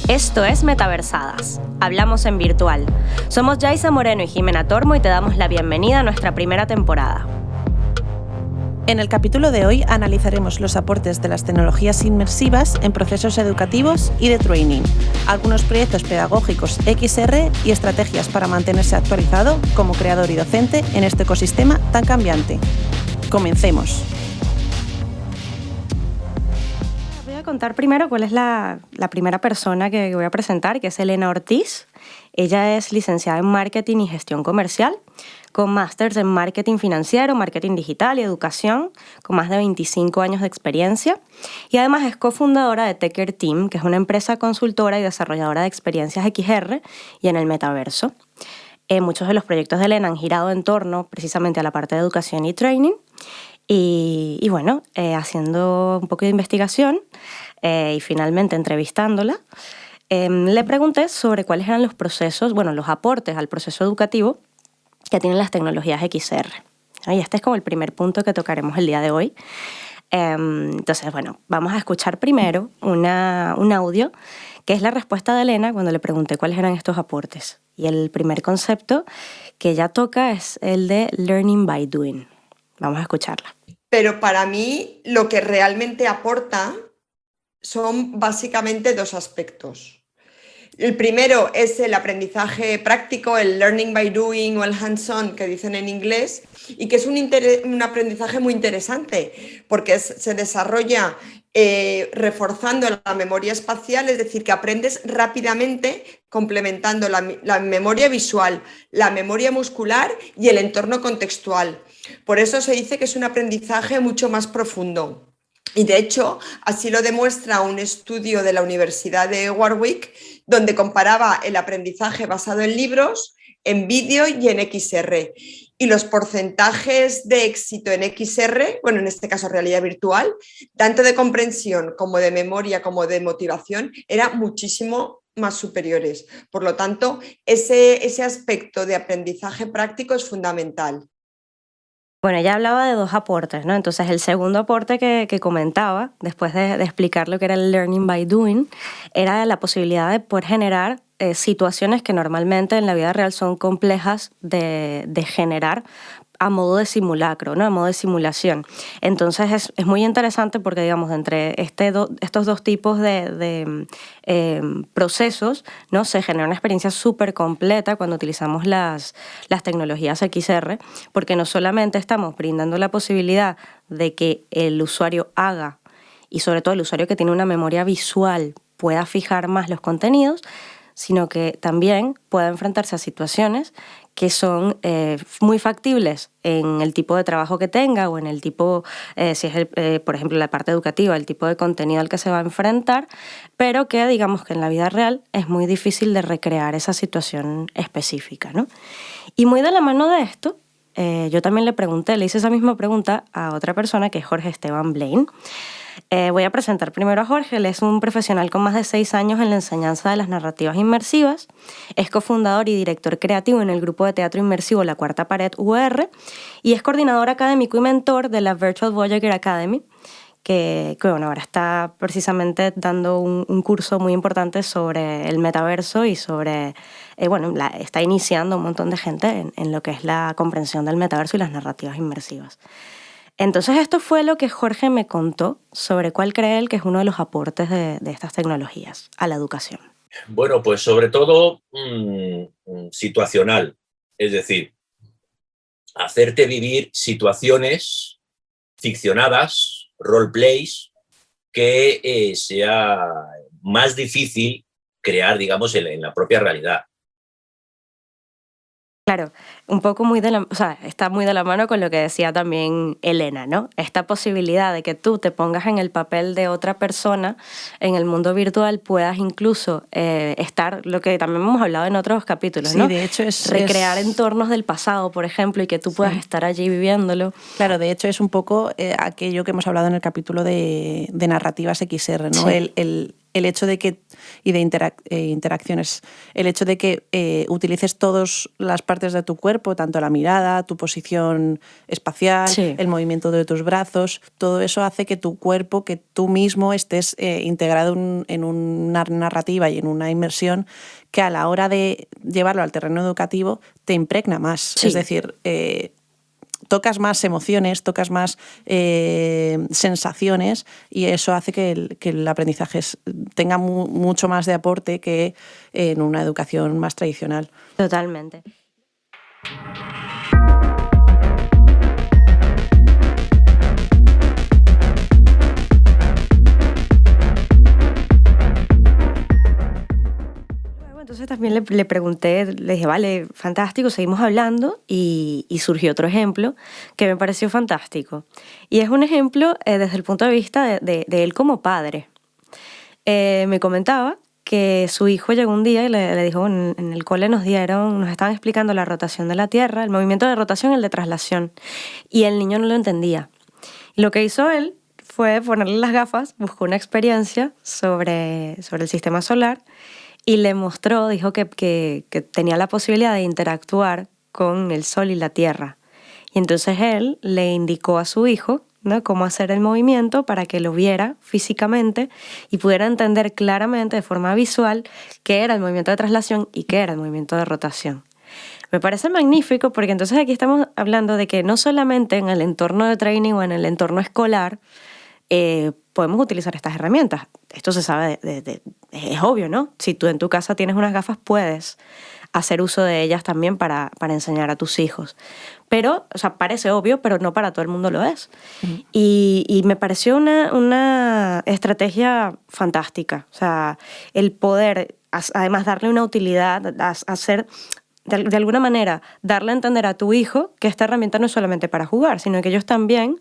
Esto es Metaversadas. Hablamos en virtual. Somos Yaisa Moreno y Jimena Tormo y te damos la bienvenida a nuestra primera temporada. En el capítulo de hoy analizaremos los aportes de las tecnologías inmersivas en procesos educativos y de training, algunos proyectos pedagógicos XR y estrategias para mantenerse actualizado como creador y docente en este ecosistema tan cambiante. Comencemos. Voy a contar primero cuál es la primera persona que voy a presentar, que es Elena Ortiz. Ella es licenciada en Marketing y Gestión Comercial, con másters en Marketing Financiero, Marketing Digital y Educación, con más de 25 años de experiencia. Y además es cofundadora de Techer Team, que es una empresa consultora y desarrolladora de experiencias XR y en el metaverso. Muchos de los proyectos de Elena han girado en torno precisamente a la parte de educación y training. Y bueno, haciendo un poco de investigación y finalmente entrevistándola, le pregunté sobre cuáles eran los procesos, los aportes al proceso educativo que tienen las tecnologías XR. Y este es como el primer punto que tocaremos el día de hoy. Entonces, vamos a escuchar primero un audio que es la respuesta de Elena cuando le pregunté cuáles eran estos aportes. Y el primer concepto que ella toca es el de learning by doing. Vamos a escucharla. Pero para mí lo que realmente aporta son básicamente dos aspectos. El primero es el aprendizaje práctico, el learning by doing o el hands-on que dicen en inglés, y que es un aprendizaje muy interesante porque se desarrolla reforzando la memoria espacial, es decir, que aprendes rápidamente complementando la memoria visual, la memoria muscular y el entorno contextual. Por eso se dice que es un aprendizaje mucho más profundo. Y de hecho, así lo demuestra un estudio de la Universidad de Warwick, donde comparaba el aprendizaje basado en libros, en vídeo y en XR. Y los porcentajes de éxito en XR, en este caso realidad virtual, tanto de comprensión como de memoria como de motivación, eran muchísimo más superiores. Por lo tanto, ese aspecto de aprendizaje práctico es fundamental. Ella hablaba de dos aportes, ¿no? Entonces, el segundo aporte que comentaba, después de explicar lo que era el learning by doing, era la posibilidad de poder generar situaciones que normalmente en la vida real son complejas de generar a modo de simulacro, ¿no? A modo de simulación. Entonces es muy interesante porque, digamos, entre estos dos tipos de procesos, ¿no? Se genera una experiencia súper completa cuando utilizamos las tecnologías XR, porque no solamente estamos brindando la posibilidad de que el usuario haga, y sobre todo el usuario que tiene una memoria visual pueda fijar más los contenidos, sino que también pueda enfrentarse a situaciones que son muy factibles en el tipo de trabajo que tenga o en el tipo, si es, por ejemplo, la parte educativa, el tipo de contenido al que se va a enfrentar, pero que digamos que en la vida real es muy difícil de recrear esa situación específica, ¿no? Y muy de la mano de esto, yo también le hice esa misma pregunta a otra persona que es Jorge Esteban Blaine. Voy a presentar primero a Jorge. Él es un profesional con más de 6 años en la enseñanza de las narrativas inmersivas. Es cofundador y director creativo en el grupo de teatro inmersivo La Cuarta Pared UR y es coordinador académico y mentor de la Virtual Voyager Academy, que ahora está precisamente dando un curso muy importante sobre el metaverso y sobre, está iniciando un montón de gente en lo que es la comprensión del metaverso y las narrativas inmersivas. Entonces esto fue lo que Jorge me contó sobre cuál cree él que es uno de los aportes de estas tecnologías a la educación. Bueno, pues sobre todo situacional, es decir, hacerte vivir situaciones ficcionadas, roleplays, que sea más difícil crear, digamos, en la propia realidad. Claro, un poco está muy de la mano con lo que decía también Elena, ¿no? Esta posibilidad de que tú te pongas en el papel de otra persona en el mundo virtual, puedas incluso estar, lo que también hemos hablado en otros capítulos, ¿no? Sí, de hecho recrear entornos del pasado, por ejemplo, y que tú puedas estar allí viviéndolo. Claro, de hecho es un poco aquello que hemos hablado en el capítulo de narrativas XR, ¿no? Sí. el hecho de que, y de interacciones, el hecho de que utilices todas las partes de tu cuerpo, tanto la mirada, tu posición espacial, el movimiento de tus brazos, todo eso hace que tu cuerpo, que tú mismo estés integrado en una narrativa y en una inmersión que a la hora de llevarlo al terreno educativo te impregna más. Es decir, tocas más emociones, tocas más sensaciones, y eso hace que el aprendizaje tenga mucho más de aporte que en una educación más tradicional. Totalmente. Entonces también le pregunté, le dije, vale, fantástico, seguimos hablando, y surgió otro ejemplo que me pareció fantástico. Y es un ejemplo desde el punto de vista de él como padre. Me comentaba que su hijo llegó un día y le dijo, en el cole nos estaban explicando la rotación de la Tierra, el movimiento de rotación y el de traslación, y el niño no lo entendía. Lo que hizo él fue ponerle las gafas, buscó una experiencia sobre el sistema solar, y le mostró, dijo que tenía la posibilidad de interactuar con el Sol y la Tierra. Y entonces él le indicó a su hijo, ¿no?, cómo hacer el movimiento para que lo viera físicamente y pudiera entender claramente de forma visual qué era el movimiento de traslación y qué era el movimiento de rotación. Me parece magnífico porque entonces aquí estamos hablando de que no solamente en el entorno de training o en el entorno escolar podemos utilizar estas herramientas. Esto se sabe, es obvio, ¿no? Si tú en tu casa tienes unas gafas, puedes hacer uso de ellas también para enseñar a tus hijos. Pero, o sea, parece obvio, pero no para todo el mundo lo es. Uh-huh. Y me pareció una estrategia fantástica. O sea, el poder, además, darle una utilidad, hacer... De alguna manera, darle a entender a tu hijo que esta herramienta no es solamente para jugar, sino que ellos también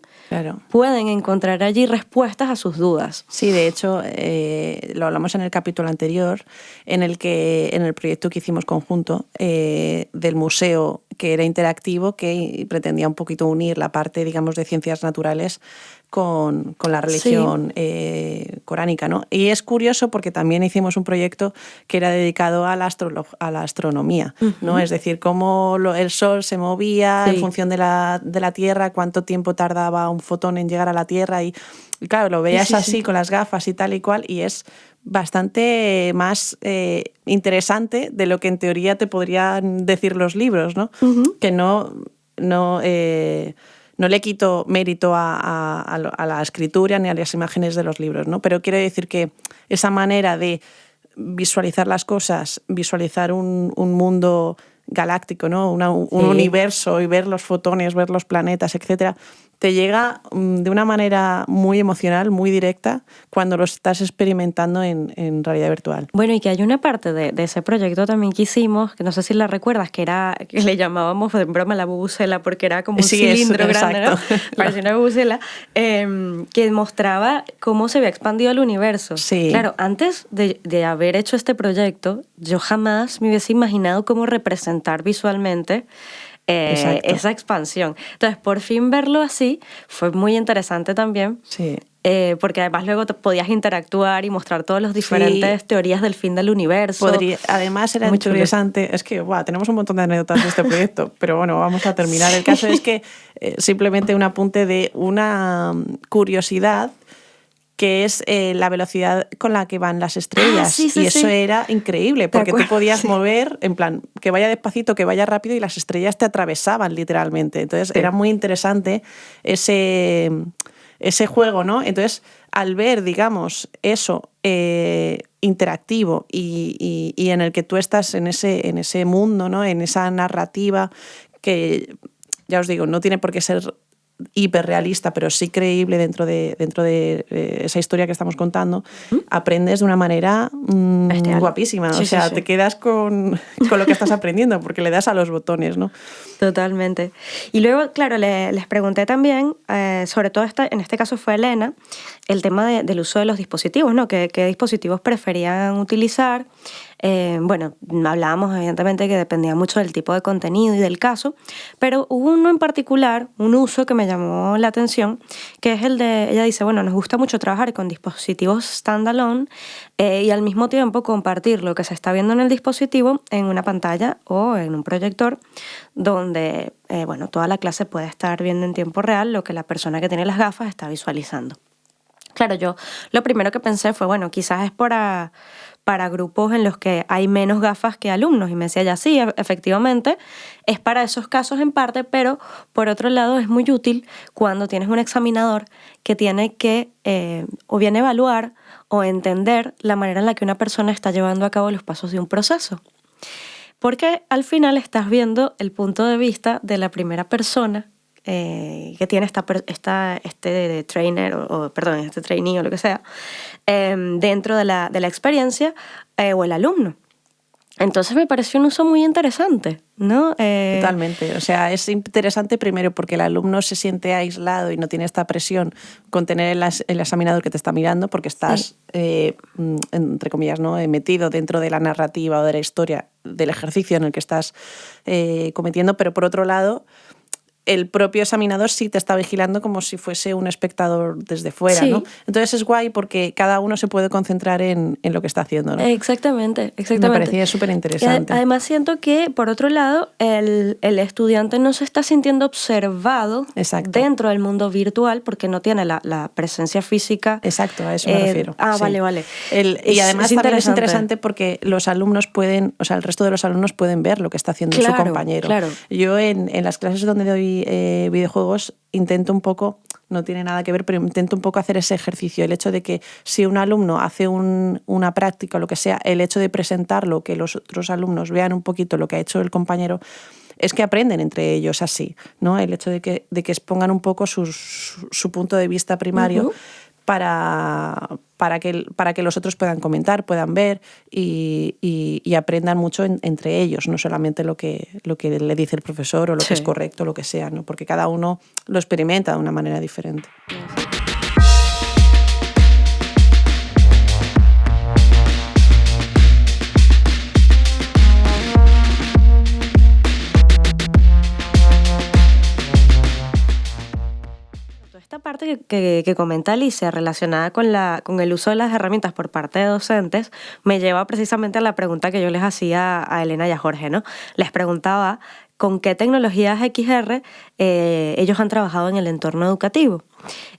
pueden encontrar allí respuestas a sus dudas. Sí, de hecho, lo hablamos en el capítulo anterior, en el proyecto que hicimos conjunto del museo, que era interactivo, que pretendía un poquito unir la parte, digamos, de ciencias naturales con la religión coránica, ¿no? Y es curioso porque también hicimos un proyecto que era dedicado a la astronomía, ¿no? Es decir, cómo el Sol se movía en función de la Tierra, cuánto tiempo tardaba un fotón en llegar a la Tierra, y claro, lo veías así con las gafas y tal y cual, y es bastante más interesante de lo que en teoría te podrían decir los libros, ¿no? Uh-huh. Que no le quito mérito a la escritura ni a las imágenes de los libros, ¿no? Pero quiero decir que esa manera de visualizar las cosas, visualizar un mundo galáctico, ¿no? Un universo, y ver los fotones, ver los planetas, etcétera, te llega de una manera muy emocional, muy directa, cuando lo estás experimentando en realidad virtual. Bueno, y que hay una parte de ese proyecto también que hicimos, que no sé si la recuerdas, que le llamábamos de broma la bubucela, porque era como un cilindro grande, ¿no? Parecía una bubucela, que mostraba cómo se había expandido el universo. Sí. Claro, antes de haber hecho este proyecto, yo jamás me hubiese imaginado cómo representar visualmente esa expansión. Entonces, por fin verlo así fue muy interesante también. Sí. Porque además luego podías interactuar y mostrar todas las diferentes teorías del fin del universo. Además era muy interesante. Es que tenemos un montón de anécdotas de este proyecto, pero bueno, vamos a terminar. El caso es que simplemente un apunte de una curiosidad, que es la velocidad con la que van las estrellas. Y eso era increíble, porque tú podías mover, en plan, que vaya despacito, que vaya rápido, y las estrellas te atravesaban literalmente. Entonces era muy interesante ese juego, ¿no? Entonces, al ver, digamos, eso interactivo y en el que tú estás en ese mundo, ¿no? En esa narrativa que, ya os digo, no tiene por qué ser hiperrealista, pero sí creíble dentro de esa historia que estamos contando, aprendes de una manera guapísima. Sí, o sea, te quedas con lo que estás aprendiendo, porque le das a los botones, ¿no? Totalmente. Y luego, claro, les pregunté también, sobre todo en este caso fue Elena, el tema del uso de los dispositivos, ¿no? ¿Qué dispositivos preferían utilizar? bueno, hablábamos evidentemente que dependía mucho del tipo de contenido y del caso, pero hubo uno en particular, un uso que me llamó la atención, que es el de, ella dice, bueno, nos gusta mucho trabajar con dispositivos standalone y al mismo tiempo compartir lo que se está viendo en el dispositivo en una pantalla o en un proyector donde, bueno, toda la clase puede estar viendo en tiempo real lo que la persona que tiene las gafas está visualizando. Claro, yo lo primero que pensé fue, bueno, quizás es para grupos en los que hay menos gafas que alumnos. Y me decía ya, sí, efectivamente, es para esos casos en parte, pero por otro lado es muy útil cuando tienes un examinador que tiene que o bien evaluar o entender la manera en la que una persona está llevando a cabo los pasos de un proceso. Porque al final estás viendo el punto de vista de la primera persona que tiene este trainer este trainee o lo que sea, dentro de la experiencia o el alumno. Entonces me pareció un uso muy interesante, ¿no? Totalmente. O sea, es interesante primero porque el alumno se siente aislado y no tiene esta presión con tener el examinador que te está mirando porque estás, entre comillas, ¿no? Metido dentro de la narrativa o de la historia del ejercicio en el que estás cometiendo, pero por otro lado, el propio examinador sí te está vigilando como si fuese un espectador desde fuera, sí. ¿no? Entonces es guay porque cada uno se puede concentrar en lo que está haciendo, ¿no? Exactamente. Me parecía súper interesante. Además siento que, por otro lado, el estudiante no se está sintiendo observado Exacto. dentro del mundo virtual porque no tiene la presencia física. Exacto, a eso me refiero. Sí. Vale. Y además también es interesante porque los alumnos pueden, o sea, el resto de los alumnos pueden ver lo que está haciendo su compañero. Claro. Yo en las clases donde doy videojuegos intento un poco, no tiene nada que ver, pero intento un poco hacer ese ejercicio. El hecho de que si un alumno hace una práctica o lo que sea, el hecho de presentarlo, que los otros alumnos vean un poquito lo que ha hecho el compañero, es que aprenden entre ellos así, ¿no? El hecho de que expongan un poco su punto de vista primario. Para que los otros puedan comentar, puedan ver y aprendan mucho entre ellos, no solamente lo que le dice el profesor o lo que es correcto, lo que sea, ¿no? Porque cada uno lo experimenta de una manera diferente. Esta parte que comenta Alicia relacionada con el uso de las herramientas por parte de docentes me lleva precisamente a la pregunta que yo les hacía a Elena y a Jorge, ¿no? Les preguntaba con qué tecnologías XR ellos han trabajado en el entorno educativo.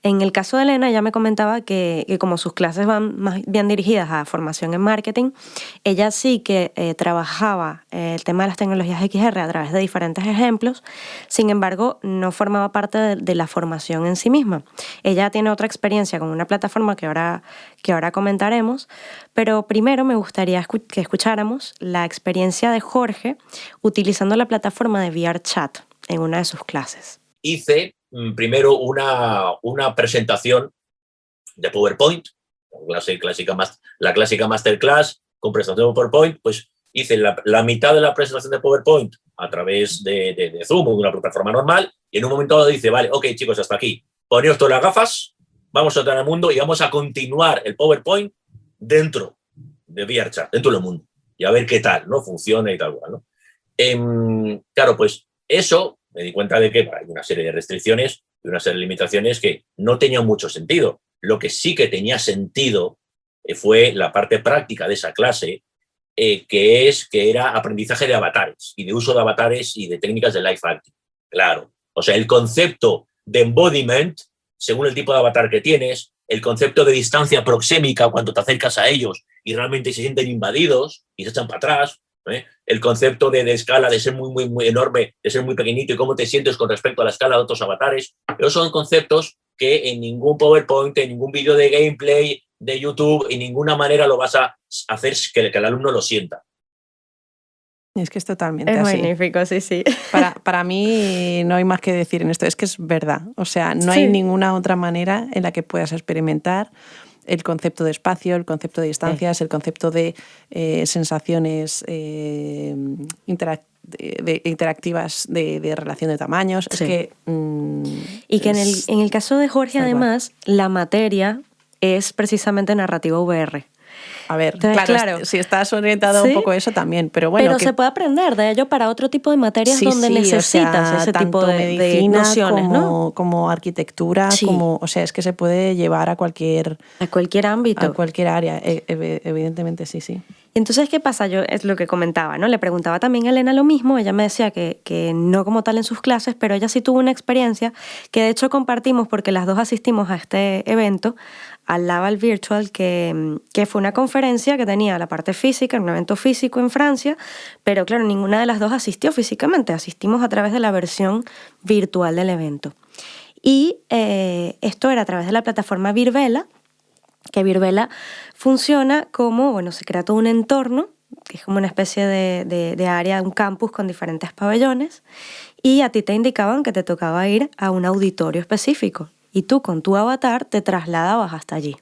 En el caso de Elena, ella me comentaba que como sus clases van más bien dirigidas a formación en marketing, ella sí que trabajaba el tema de las tecnologías XR a través de diferentes ejemplos, sin embargo, no formaba parte de la formación en sí misma. Ella tiene otra experiencia con una plataforma que ahora comentaremos, pero primero me gustaría que escucháramos la experiencia de Jorge utilizando la plataforma de VRChat en una de sus clases. Hice primero una presentación de PowerPoint, la clásica masterclass con presentación de PowerPoint, pues hice la mitad de la presentación de PowerPoint a través de Zoom o de una plataforma normal y en un momento dado dice, vale, ok chicos, hasta aquí, poneos todas las gafas, vamos a entrar al mundo y vamos a continuar el PowerPoint dentro de VRChat, dentro del mundo y a ver qué tal, ¿no? Funciona y tal, ¿no? Claro, pues eso me di cuenta de que hay una serie de restricciones y una serie de limitaciones que no tenían mucho sentido. Lo que sí que tenía sentido fue la parte práctica de esa clase, que era aprendizaje de avatares y de uso de avatares y de técnicas de live acting. Claro, o sea, el concepto de embodiment, según el tipo de avatar que tienes, el concepto de distancia proxémica cuando te acercas a ellos y realmente se sienten invadidos y se echan para atrás, el concepto de escala, de ser muy, muy enorme, de ser muy pequeñito y cómo te sientes con respecto a la escala de otros avatares. Esos son conceptos que en ningún PowerPoint, en ningún vídeo de gameplay de YouTube, en ninguna manera lo vas a hacer que el alumno lo sienta. Es que es totalmente es así. Es magnífico, sí. Para mí no hay más que decir en esto, es que es verdad. O sea, no hay ninguna otra manera en la que puedas experimentar el concepto de espacio, el concepto de distancias, el concepto de sensaciones interactivas de relación de tamaños. Sí. Es que... y que en el caso de Jorge, además, la materia es precisamente narrativa VR. A ver, Entonces, claro, si estás orientado ¿sí? un poco a eso también, pero bueno. Pero se puede aprender de ello para otro tipo de materias donde necesitas ese tipo tanto de medicina nociones, ¿no? como arquitectura, Sí. o sea, es que se puede llevar a cualquier ámbito. A cualquier área, evidentemente sí. Entonces, ¿qué pasa? Yo es lo que comentaba, ¿no? Le preguntaba también a Elena lo mismo, ella me decía que no como tal en sus clases, pero ella sí tuvo una experiencia que de hecho compartimos porque las dos asistimos a este evento, al Laval Virtual, que fue una conferencia que tenía la parte física, un evento físico en Francia, pero claro, ninguna de las dos asistió físicamente, asistimos a través de la versión virtual del evento. Y esto era a través de la plataforma Virbela, que Virbela funciona como, bueno, se crea todo un entorno, que es como una especie de área, un campus con diferentes pabellones, y a ti te indicaban que te tocaba ir a un auditorio específico, y tú con tu avatar te trasladabas hasta allí.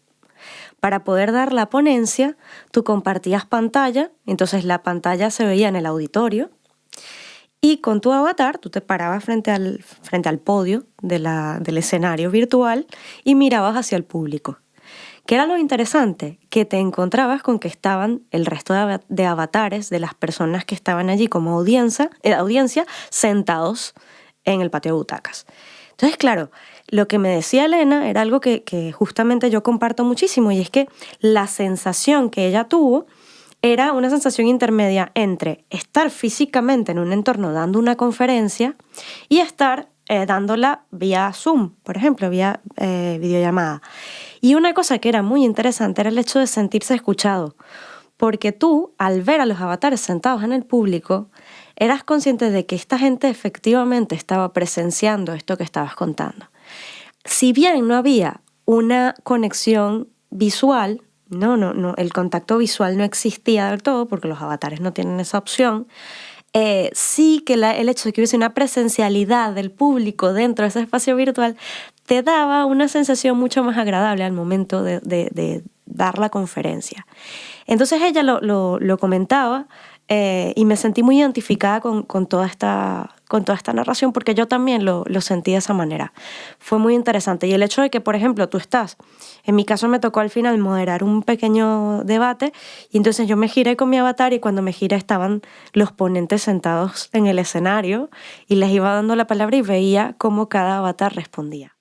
Para poder dar la ponencia, tú compartías pantalla, entonces la pantalla se veía en el auditorio, y con tu avatar tú te parabas frente al podio del escenario virtual y mirabas hacia el público. ¿Qué era lo interesante? Que te encontrabas con que estaban el resto de avatares de las personas que estaban allí como audiencia sentados en el patio de butacas. Entonces, claro, lo que me decía Elena era algo que justamente yo comparto muchísimo, y es que la sensación que ella tuvo era una sensación intermedia entre estar físicamente en un entorno dando una conferencia y estar dándola vía Zoom, por ejemplo, vía videollamada. Y una cosa que era muy interesante era el hecho de sentirse escuchado, porque tú, al ver a los avatares sentados en el público, eras consciente de que esta gente efectivamente estaba presenciando esto que estabas contando. Si bien no había una conexión visual, no, el contacto visual no existía del todo, porque los avatares no tienen esa opción, sí que el hecho de que hubiese una presencialidad del público dentro de ese espacio virtual te daba una sensación mucho más agradable al momento de dar la conferencia. Entonces ella lo comentaba y me sentí muy identificada con toda esta narración, porque yo también lo sentí de esa manera. Fue muy interesante. Y el hecho de que, por ejemplo, en mi caso me tocó al final moderar un pequeño debate, y entonces yo me giré con mi avatar, y cuando me giré estaban los ponentes sentados en el escenario y les iba dando la palabra y veía cómo cada avatar respondía.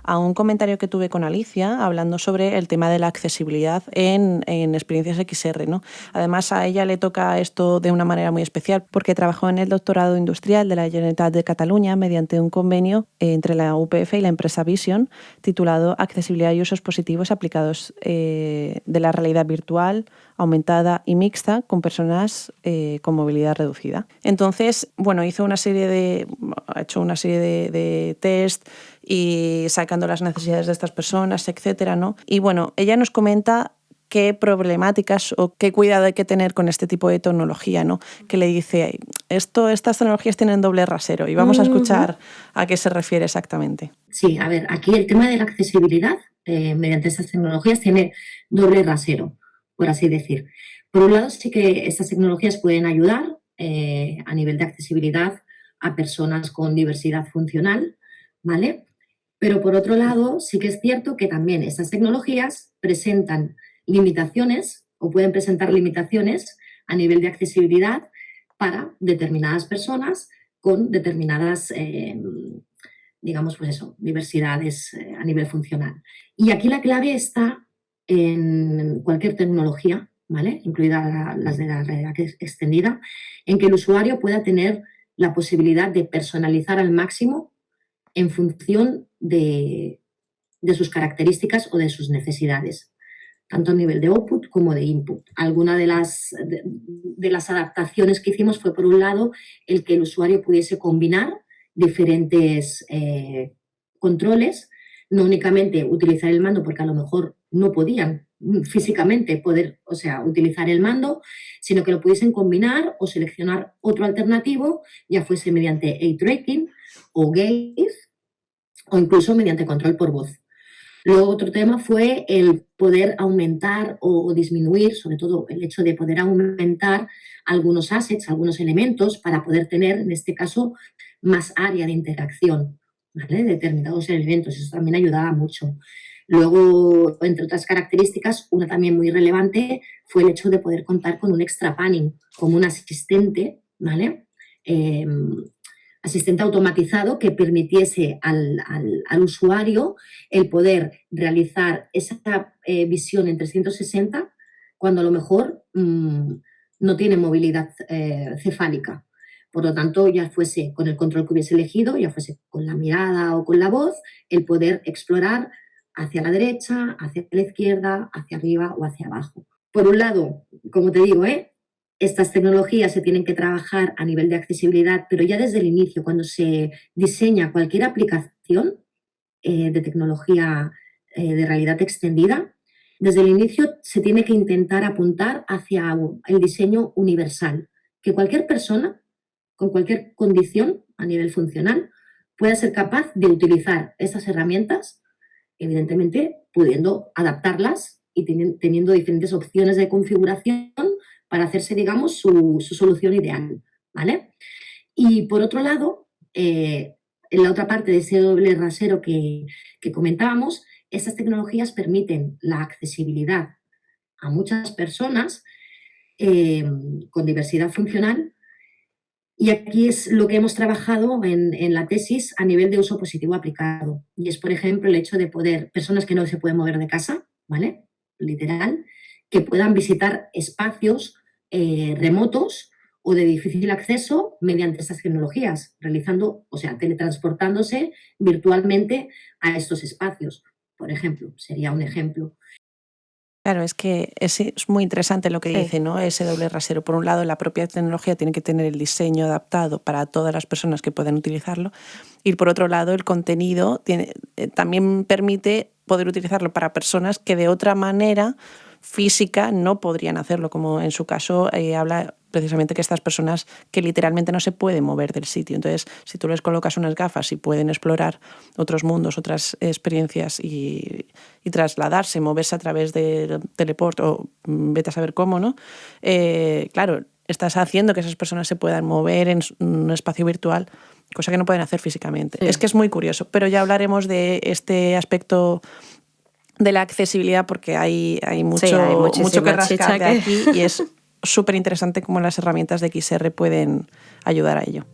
A un comentario que tuve con Alicia hablando sobre el tema de la accesibilidad en experiencias XR, ¿no? Además, a ella le toca esto de una manera muy especial porque trabajó en el doctorado industrial de la Generalitat de Cataluña mediante un convenio entre la UPF y la empresa Vision titulado Accesibilidad y usos positivos aplicados de la realidad virtual, aumentada y mixta con personas con movilidad reducida. Entonces, bueno, ha hecho una serie de test y sacando las necesidades de estas personas, etcétera, ¿no? Y bueno, ella nos comenta qué problemáticas o qué cuidado hay que tener con este tipo de tecnología, ¿no? Que le dice, estas tecnologías tienen doble rasero, y vamos a escuchar a qué se refiere exactamente. Sí, a ver, aquí el tema de la accesibilidad mediante estas tecnologías tiene doble rasero, por así decir. Por un lado, sí que estas tecnologías pueden ayudar a nivel de accesibilidad a personas con diversidad funcional, ¿vale? Pero por otro lado, sí que es cierto que también estas tecnologías presentan limitaciones o pueden presentar limitaciones a nivel de accesibilidad para determinadas personas con determinadas, digamos, pues eso, diversidades a nivel funcional. Y aquí la clave está en cualquier tecnología, ¿vale? Incluidas las de la realidad extendida, en que el usuario pueda tener la posibilidad de personalizar al máximo en función de sus características o de sus necesidades, tanto a nivel de output como de input. Alguna de las adaptaciones que hicimos fue, por un lado, el que el usuario pudiese combinar diferentes controles, no únicamente utilizar el mando, porque a lo mejor no podían físicamente utilizar el mando, sino que lo pudiesen combinar o seleccionar otro alternativo, ya fuese mediante eye tracking o gaze o incluso mediante control por voz. Luego otro tema fue el poder aumentar o disminuir, sobre todo el hecho de poder aumentar algunos assets, algunos elementos para poder tener, en este caso, más área de interacción, ¿vale? De determinados elementos. Eso también ayudaba mucho. Luego, entre otras características, una también muy relevante fue el hecho de poder contar con un extra panning, como un asistente, ¿vale? Asistente automatizado que permitiese al usuario el poder realizar esa visión en 360 cuando a lo mejor no tiene movilidad cefálica. Por lo tanto, ya fuese con el control que hubiese elegido, ya fuese con la mirada o con la voz, el poder explorar hacia la derecha, hacia la izquierda, hacia arriba o hacia abajo. Por un lado, como te digo, estas tecnologías se tienen que trabajar a nivel de accesibilidad, pero ya desde el inicio, cuando se diseña cualquier aplicación de tecnología de realidad extendida, desde el inicio se tiene que intentar apuntar hacia el diseño universal, que cualquier persona con cualquier condición a nivel funcional pueda ser capaz de utilizar esas herramientas, evidentemente pudiendo adaptarlas y teniendo diferentes opciones de configuración para hacerse, digamos, su solución ideal, ¿vale? Y por otro lado, en la otra parte de ese doble rasero que comentábamos, estas tecnologías permiten la accesibilidad a muchas personas con diversidad funcional. Y aquí es lo que hemos trabajado en la tesis a nivel de uso positivo aplicado. Y es, por ejemplo, el hecho de poder, personas que no se pueden mover de casa, ¿vale? Literal, que puedan visitar espacios remotos o de difícil acceso mediante estas tecnologías, realizando, o sea, teletransportándose virtualmente a estos espacios, por ejemplo, sería un ejemplo. Claro, es que es muy interesante lo que dice, ¿no? Ese doble rasero. Por un lado, la propia tecnología tiene que tener el diseño adaptado para todas las personas que pueden utilizarlo, y por otro lado, el contenido también permite poder utilizarlo para personas que de otra manera física no podrían hacerlo, como en su caso habla precisamente que estas personas que literalmente no se pueden mover del sitio. Entonces, si tú les colocas unas gafas y pueden explorar otros mundos, otras experiencias y trasladarse, moverse a través de teleport o vete a saber cómo, ¿no? Claro, estás haciendo que esas personas se puedan mover en un espacio virtual, cosa que no pueden hacer físicamente. Sí. Es que es muy curioso, pero ya hablaremos de este aspecto de la accesibilidad porque hay mucho que rascar de aquí y es súper interesante cómo las herramientas de XR pueden ayudar a ello.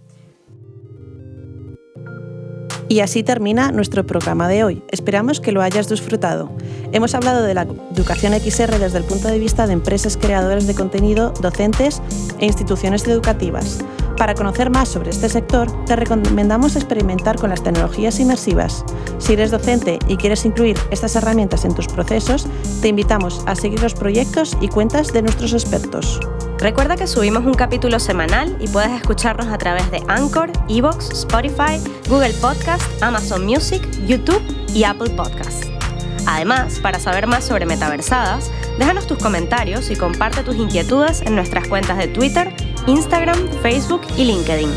Y así termina nuestro programa de hoy. Esperamos que lo hayas disfrutado. Hemos hablado de la educación XR desde el punto de vista de empresas creadoras de contenido, docentes e instituciones educativas. Para conocer más sobre este sector, te recomendamos experimentar con las tecnologías inmersivas. Si eres docente y quieres incluir estas herramientas en tus procesos, te invitamos a seguir los proyectos y cuentas de nuestros expertos. Recuerda que subimos un capítulo semanal y puedes escucharnos a través de Anchor, iVoox, Spotify, Google Podcast, Amazon Music, YouTube y Apple Podcast. Además, para saber más sobre Metaversadas, déjanos tus comentarios y comparte tus inquietudes en nuestras cuentas de Twitter, Instagram, Facebook y LinkedIn.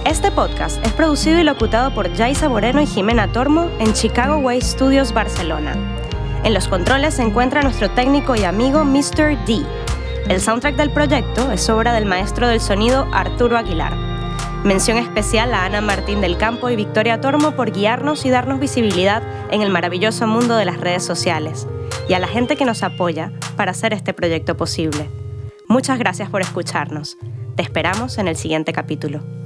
Este podcast es producido y locutado por Yaisa Moreno y Jimena Tormo en Chicago Way Studios, Barcelona. En los controles se encuentra nuestro técnico y amigo Mr. D. El soundtrack del proyecto es obra del maestro del sonido Arturo Aguilar. Mención especial a Ana Martín del Campo y Victoria Tormo por guiarnos y darnos visibilidad en el maravilloso mundo de las redes sociales, y a la gente que nos apoya para hacer este proyecto posible. Muchas gracias por escucharnos. Te esperamos en el siguiente capítulo.